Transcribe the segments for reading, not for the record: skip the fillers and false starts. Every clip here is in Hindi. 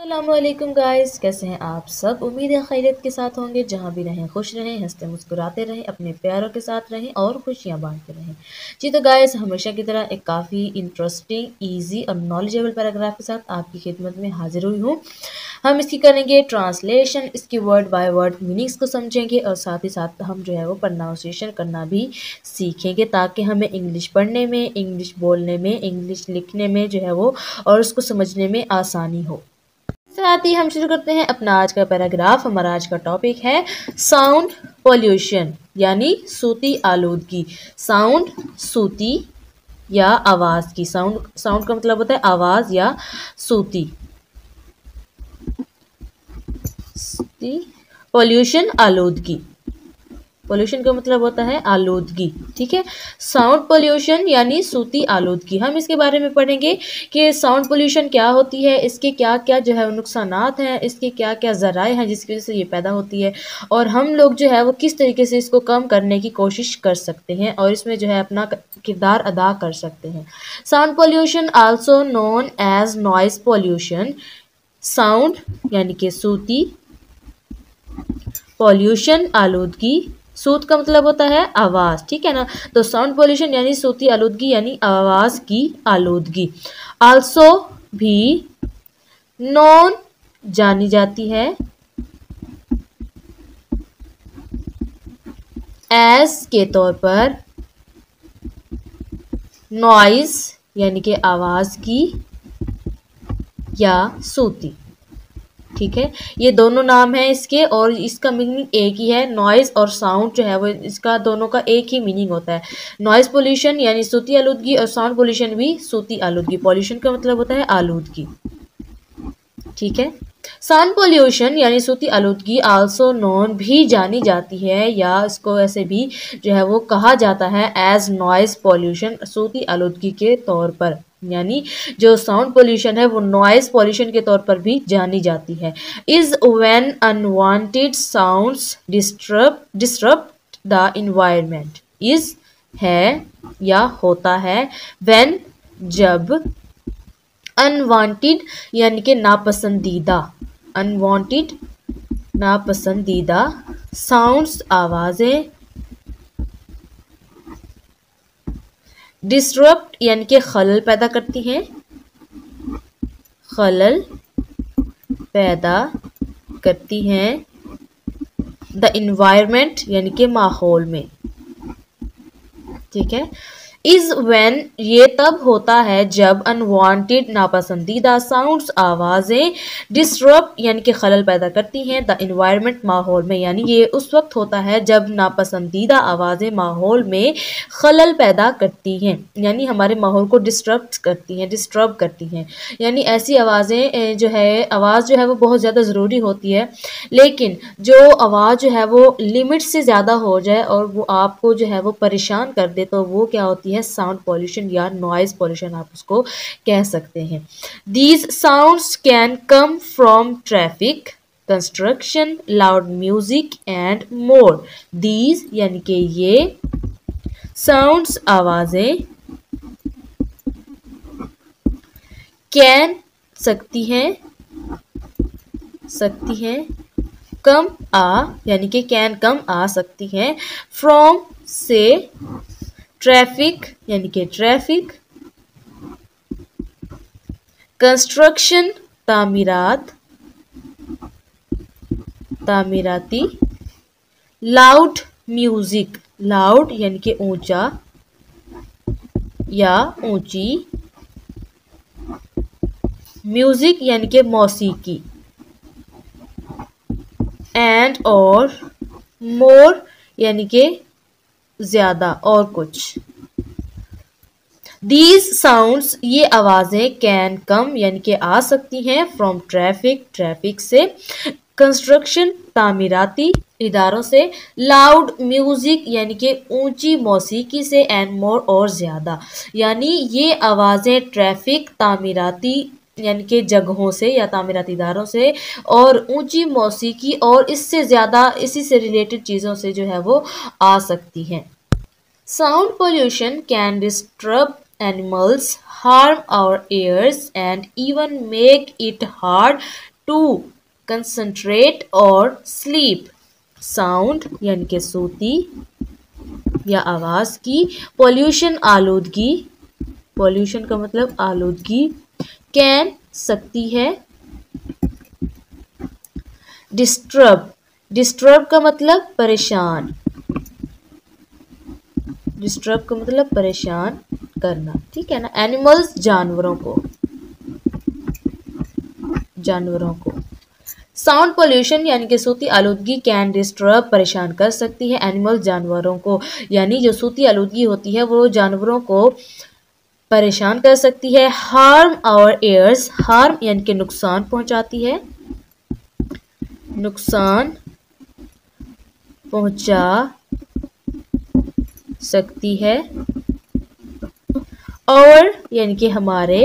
अस्सलामुअलैकुम गाइस, कैसे हैं आप सब। उम्मीद है खैरियत के साथ होंगे। जहां भी रहें खुश रहें, हंसते मुस्कुराते रहें, अपने प्यारों के साथ रहें और खुशियां बांटते रहें। जी तो गाइस, हमेशा की तरह एक काफ़ी इंटरेस्टिंग, इजी और नॉलेजेबल पैराग्राफ के साथ आपकी खिदमत में हाजिर हुई हूँ। हम इसकी करेंगे ट्रांसलेशन, इसकी वर्ड बाय वर्ड मीनिंग्स को समझेंगे और साथ ही साथ हम जो है वो प्रोनाउंसिएशन करना भी सीखेंगे, ताकि हमें इंग्लिश पढ़ने में, इंग्लिश बोलने में, इंग्लिश लिखने में जो है वो और उसको समझने में आसानी हो। साथ ही हम शुरू करते हैं अपना आज का पैराग्राफ। हमारा आज का टॉपिक है साउंड पोल्यूशन, यानी सूती आलूदगी। साउंड, सूती या आवाज की। साउंड साउंड का मतलब होता है आवाज या सूती। पोल्यूशन, आलूदगी। पोल्यूशन का मतलब होता है आलूदगी, ठीक है। साउंड पोल्यूशन यानी सूती आलूदगी। हम इसके बारे में पढ़ेंगे कि साउंड पोल्यूशन क्या होती है, इसके क्या क्या जो है नुकसानात हैं, इसके क्या क्या ज़राए हैं जिसकी वजह से ये पैदा होती है, और हम लोग जो है वो किस तरीके से इसको कम करने की कोशिश कर सकते हैं और इसमें जो है अपना किरदार अदा कर सकते हैं। Sound pollution also known as noise pollution. Sound यानी कि सूती, पॉल्यूशन आलूदगी। सूत का मतलब होता है आवाज, ठीक है ना। तो साउंड पोल्यूशन यानी सूती आलूदगी यानी आवाज की आलूदगी। आल्सो भी, नॉन जानी जाती है, एज के तौर पर, नॉइज यानी कि आवाज की, या सूती, ठीक है। ये दोनों नाम हैं इसके और इसका मीनिंग एक ही है। नॉइज़ और साउंड जो है वो इसका दोनों का एक ही मीनिंग होता है। नॉइज़ पोल्यूशन यानी सूती आलूदगी और साउंड पोल्यूशन भी सूती आलूदगी। पोल्यूशन का मतलब होता है आलूदगी, ठीक है। साउंड पोल्यूशन यानी सूती आलूदगी आल्सो नोन भी जानी जाती है, या इसको ऐसे भी जो है वो कहा जाता है एज नॉइज पोल्यूशन, सूती आलूदगी के तौर पर। यानी जो साउंड पोल्यूशन है वो नॉइज पोल्यूशन के तौर पर भी जानी जाती है। Is when unwanted sounds disturb the environment. Is है या होता है, व्हेन जब, अनवांटेड यानी कि नापसंदीदा, अनवांटेड नापसंदीदा, साउंड्स आवाजें, डिस्टर्ब यानी कि खलल पैदा करती हैं, खलल पैदा करती हैं, द इन्वायरमेंट यानी कि माहौल में, ठीक है। इज व्हेन ये तब होता है जब अनवांटेड नापसंदीदा साउंड्स आवाज़ें डिस्टर्ब यानी कि खलल पैदा करती हैं, द इन्वायरमेंट माहौल में, यानी ये उस वक्त होता है जब नापसंदीदा आवाज़ें माहौल में खलल पैदा करती हैं, यानी हमारे माहौल को डिस्टर्ब करती हैं। यानी ऐसी आवाज़ें जो है, आवाज़ जो है वो बहुत ज़्यादा ज़रूरी होती है, लेकिन जो आवाज़ जो है वो लिमिट से ज़्यादा हो जाए और वो आपको जो है वो परेशान कर दे, तो वो क्या होती है, साउंड पॉल्यूशन या नॉइज पॉल्यूशन आप उसको कह सकते हैं। These sounds can come from traffic, construction, loud music and more. These यानी कि ये, साउंड्स आवाजें, कैन सकती हैं, कम आ यानी कि कैन कम आ सकती हैं, फ्रॉम से, ट्रैफिक यानी कि ट्रैफिक, कंस्ट्रक्शन तामीराती, लाउड म्यूजिक, लाउड यानी कि ऊंचा या ऊंची, म्यूजिक यानी कि मौसीकी, एंड और, मोर यानी कि ज्यादा और कुछ। दीज साउंड्स ये आवाजें, कैन कम यानी कि आ सकती हैं, फ्रॉम ट्रैफिक ट्रैफिक से, कंस्ट्रक्शन तामीराती इदारों से, लाउड म्यूजिक यानी कि ऊंची मौसीकी से, एंड मोर और ज़्यादा। यानी ये आवाज़ें ट्रैफिक, तामीराती यानी कि जगहों से या तामीराती इदारों से, और ऊंची मौसीकी और इससे ज़्यादा इसी से रिलेटेड चीज़ों से जो है वो आ सकती हैं। Sound pollution can disturb animals, harm our ears, and even make it hard to concentrate और स्लीप, साउंड यानी कि सूती या आवाज की, पॉल्यूशन आलूदगी, पॉल्यूशन का मतलब आलूदगी, कैन सकती है, डिस्टर्ब, डिस्टर्ब का मतलब परेशान, डिस्टर्ब का मतलब परेशान करना, ठीक है ना। एनिमल्स जानवरों को, जानवरों को। साउंड पोल्यूशन यानी कि सूती आलूदगी कैन डिस्टर्ब परेशान कर सकती है एनिमल्स जानवरों को, यानी जो सूती आलूदगी होती है वो जानवरों को परेशान कर सकती है। हार्म आवर एयर्स, हार्म यानी कि नुकसान पहुंचाती है, नुकसान पहुंचा सकती है। और यानी कि हमारे,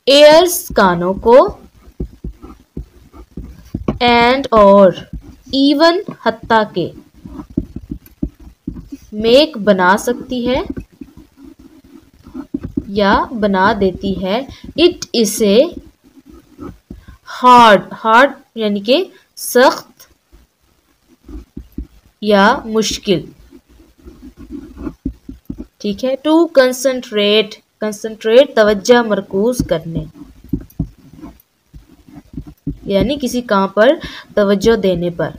एयर्स कानों को, एंड और, इवन हत्ता के, मेक बना सकती है या बना देती है। इट इसे हार्ड, हार्ड यानी कि सख्त या मुश्किल, ठीक है। टू कंसंट्रेट, कंसंट्रेट तवज्जो मरकूज करने, यानी किसी काम पर तवज्जो देने पर,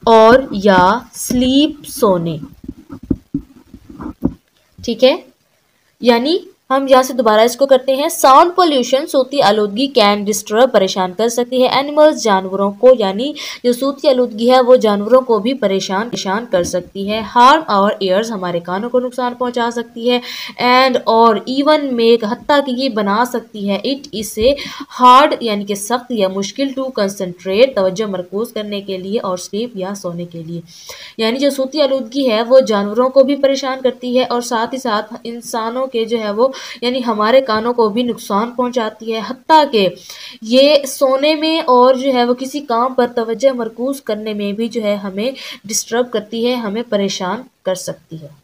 और या स्लीप सोने, ठीक है। यानी हम यहाँ से दोबारा इसको करते हैं। साउंड पोल्यूशन सूती आलूदगी कैन डिस्टर्ब परेशान कर सकती है एनिमल्स जानवरों को, यानी जो सूती आलूदगी है वो जानवरों को भी परेशान कर सकती है। हार्म आवर ईयर्स हमारे कानों को नुकसान पहुंचा सकती है। एंड और इवन मेक हत्ता कि ये बना सकती है। इट इसे हार्ड यानी कि सख्त या मुश्किल, टू कंसंट्रेट तवज्जो मरकूज करने के लिए, और स्लीप या सोने के लिए। यानी जो सूती आलूदगी है वो जानवरों को भी परेशान करती है और साथ ही साथ इंसानों के जो है वो यानी हमारे कानों को भी नुकसान पहुंचाती है, हत्ता के ये सोने में और जो है वो किसी काम पर तवज्जो मरकूज करने में भी जो है हमें डिस्टर्ब करती है, हमें परेशान कर सकती है।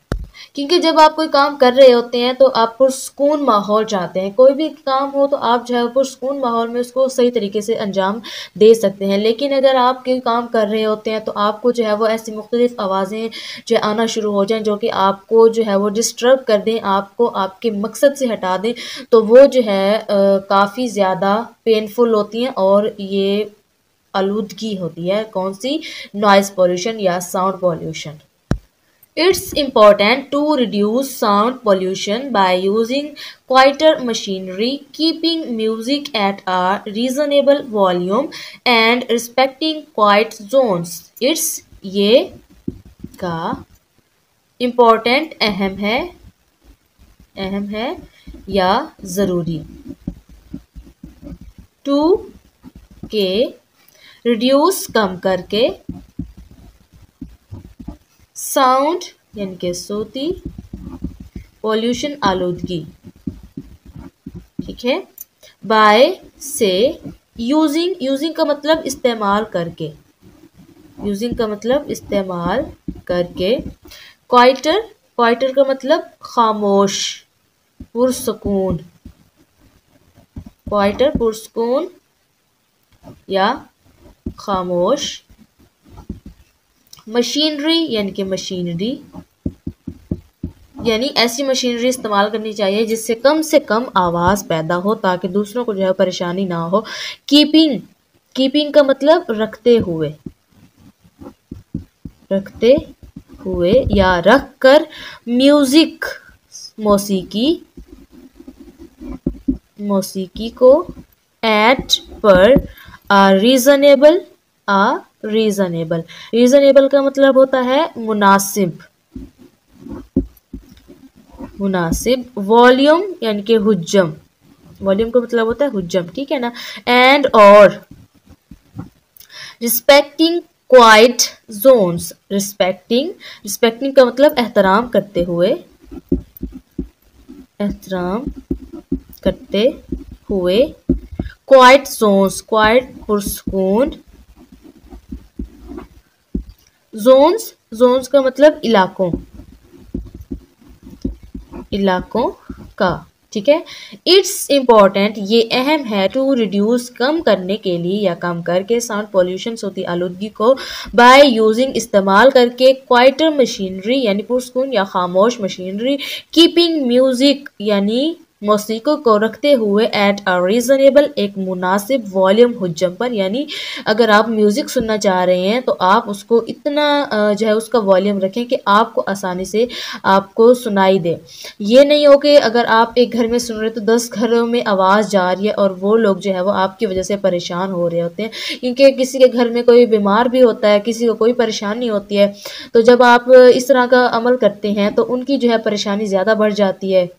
क्योंकि जब आप कोई काम कर रहे होते हैं तो आप पुरसकून माहौल चाहते हैं, कोई भी काम हो तो आप जो है पुरसकून माहौल में उसको सही तरीके से अंजाम दे सकते हैं। लेकिन अगर आप कोई काम कर रहे होते हैं तो आपको जो है वो ऐसी मुख्तलिफ आवाज़ें जो आना शुरू हो जाएं जो कि आपको जो है वो डिस्टर्ब कर दें, आपको आपके मकसद से हटा दें, तो वो जो है काफ़ी ज़्यादा पेनफुल होती हैं और ये आलूदगी होती है। कौन सी? नॉइज़ पोल्यूशन या sound pollution. It's important to reduce sound pollution by using quieter machinery, keeping music at a reasonable volume, and respecting quiet zones. It's ये का important अहम है या ज़रूरी। to के reduce कम करके, साउंड यानी कि सूती, पॉल्यूशन आलूदगी, ठीक है। बाय से, यूजिंग, यूजिंग का मतलब इस्तेमाल करके, यूजिंग का मतलब इस्तेमाल करके। क्वाइटर, क्वाइटर का मतलब खामोश, पुरसकून, क्वाइटर पुरसकून या खामोश। मशीनरी यानी कि मशीनरी, यानी ऐसी मशीनरी इस्तेमाल करनी चाहिए जिससे कम आवाज़ पैदा हो ताकि दूसरों को जो है परेशानी ना हो। कीपिंग, कीपिंग का मतलब रखते हुए, रखते हुए या रख कर। म्यूजिक, मौसीकी, मौसीकी को। एट पर, रीजनेबल, रीजनेबल, रीजनेबल का मतलब होता है मुनासिब, मुनासिब। वॉल्यूम यानी कि हुज्जम, वॉल्यूम का मतलब होता है हुज्जम, ठीक है ना। एंड और, respecting quiet zones, respecting, respecting का मतलब एहतराम करते हुए, एहतराम करते हुए। क्वाइट जोन्स, क्वाइट पुरसकून। जोन्स, जोन्स का मतलब इलाकों, इलाकों का, ठीक है। इट्स इम्पॉर्टेंट, ये अहम है, टू रिड्यूस, कम करने के लिए या कम करके, साउंड पॉल्यूशन, सोती आलूदगी को, बाय यूजिंग, इस्तेमाल करके, क्वाइटर मशीनरी यानी पुरस्कून या खामोश मशीनरी, कीपिंग म्यूजिक यानी मौसीक़ी को रखते हुए, एट अ रीज़नेबल, एक मुनासिब वॉल्यूम, हुज्जम पर, यानी अगर आप म्यूज़िक सुनना चाह रहे हैं तो आप उसको इतना जो है उसका वॉल्यूम रखें कि आपको आसानी से आपको सुनाई दे। ये नहीं हो कि अगर आप एक घर में सुन रहे तो 10 घरों में आवाज़ जा रही है और वो लोग जो है वो आपकी वजह से परेशान हो रहे होते हैं, क्योंकि किसी के घर में कोई बीमार भी होता है, किसी को कोई परेशानी होती है, तो जब आप इस तरह का अमल करते हैं तो उनकी जो है परेशानी ज़्यादा बढ़ जाती है।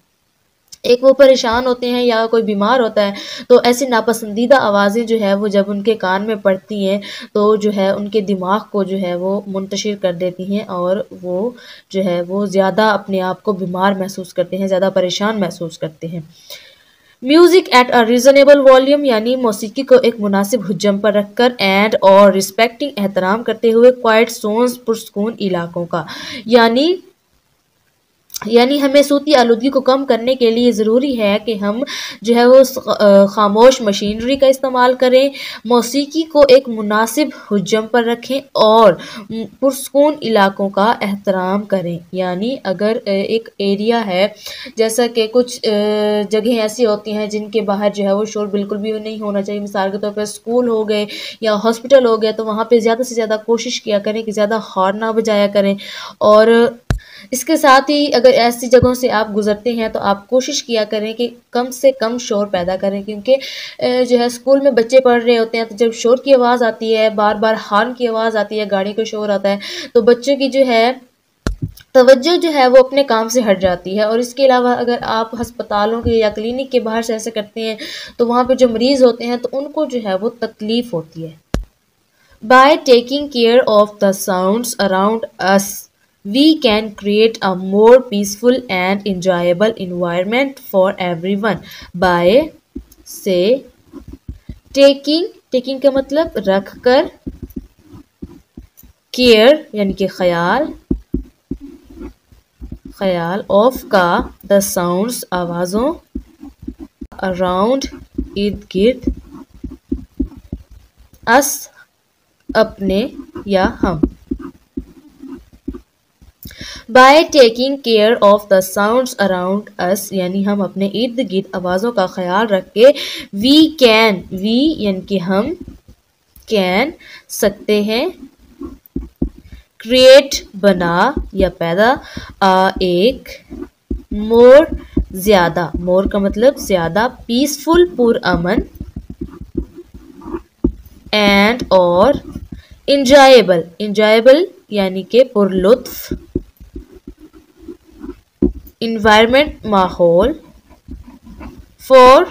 एक वो परेशान होते हैं या कोई बीमार होता है, तो ऐसी नापसंदीदा आवाज़ें जो है वो जब उनके कान में पड़ती हैं तो जो है उनके दिमाग को जो है वो मुंतशिर कर देती हैं और वो जो है वो ज़्यादा अपने आप को बीमार महसूस करते हैं, ज़्यादा परेशान महसूस करते हैं। Music at a reasonable volume यानी मौसीकी को एक मुनासिब हुज्जम पर रखकर, एंड और रिस्पेक्टिंग, एहतराम करते हुए, क्वाइट जोन्स, पुरसकून इलाकों का, यानी हमें सूती आलूदगी को कम करने के लिए ज़रूरी है कि हम जो है वो खामोश मशीनरी का इस्तेमाल करें, मौसीकी को एक मुनासिब हुज्जम पर रखें और पुरसकून इलाकों का एहतराम करें। यानी अगर एक एरिया है, जैसा कि कुछ जगह ऐसी होती हैं जिनके बाहर जो है वो शोर बिल्कुल भी नहीं होना चाहिए, मिसाल के तौर पर स्कूल हो गए या हॉस्पिटल हो गया, तो वहाँ पे ज़्यादा से ज़्यादा कोशिश किया करें कि ज़्यादा हॉर्न ना बजाया करें। और इसके साथ ही अगर ऐसी जगहों से आप गुजरते हैं तो आप कोशिश किया करें कि कम से कम शोर पैदा करें, क्योंकि जो है स्कूल में बच्चे पढ़ रहे होते हैं तो जब शोर की आवाज़ आती है, बार बार हॉर्न की आवाज़ आती है, गाड़ी का शोर आता है, तो बच्चों की जो है तवज्जो जो है वो अपने काम से हट जाती है। और इसके अलावा अगर आप अस्पतालों के या क्लिनिक के बाहर से ऐसे करते हैं तो वहाँ पे जो मरीज़ होते हैं तो उनको जो है वो तकलीफ़ होती है। By taking care of the sounds around us, we can create a more peaceful and enjoyable environment for everyone. By से taking का मतलब रख कर, care यानी कि ख्याल of का, the sounds आवाज़ों, around इर्द गिर्द, us अपने या हम। By taking care of the sounds around us यानी हम अपने इर्द गिर्द आवाज़ों का ख्याल रख के, we यानी कि हम, can सकते हैं, create बना या पैदा, एक, more ज़्यादा, more का मतलब ज़्यादा, peaceful पुरअमन, and और enjoyable यानी कि पुरलुत्फ, environment माहौल, for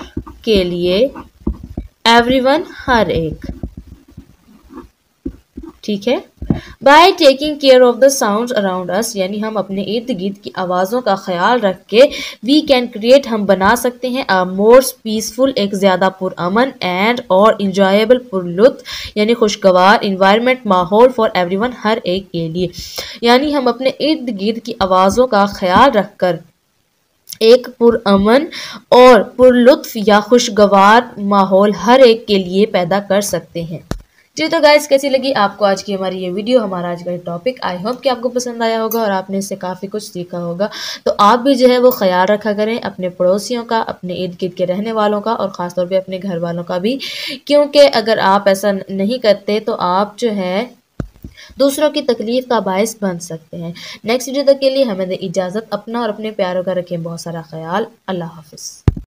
के लिए, everyone हर एक। ठीक है। By taking care of the sounds around us यानी हम अपने इर्द गिर्द की आवाज़ों का ख्याल रख के, we can create हम बना सकते हैं, a more peaceful एक ज़्यादा पुरअमन, and और enjoyable पुरलुत्फ यानी खुशगवार environment माहौल, for everyone हर एक के लिए। यानी हम अपने इर्द गिर्द की आवाज़ों का ख्याल रख कर एक पुरअमन और पुरलुत्फ या खुशगवार माहौल हर एक के लिए पैदा कर सकते हैं। जी तो गाइस, कैसी लगी आपको आज की हमारी ये वीडियो, हमारा आज का टॉपिक? आई होप कि आपको पसंद आया होगा और आपने इससे काफ़ी कुछ सीखा होगा। तो आप भी जो है वो ख्याल रखा करें अपने पड़ोसियों का, अपने इर्द गिर्द के रहने वालों का और ख़ासतौर पे अपने घर वालों का भी, क्योंकि अगर आप ऐसा नहीं करते तो आप जो है दूसरों की तकलीफ़ का बायस बन सकते हैं। नेक्स्ट वीडियो तक के लिए हमें दे इजाज़त। अपना और अपने प्यारों का रखें बहुत सारा ख्याल। अल्लाह हाफ़िज़।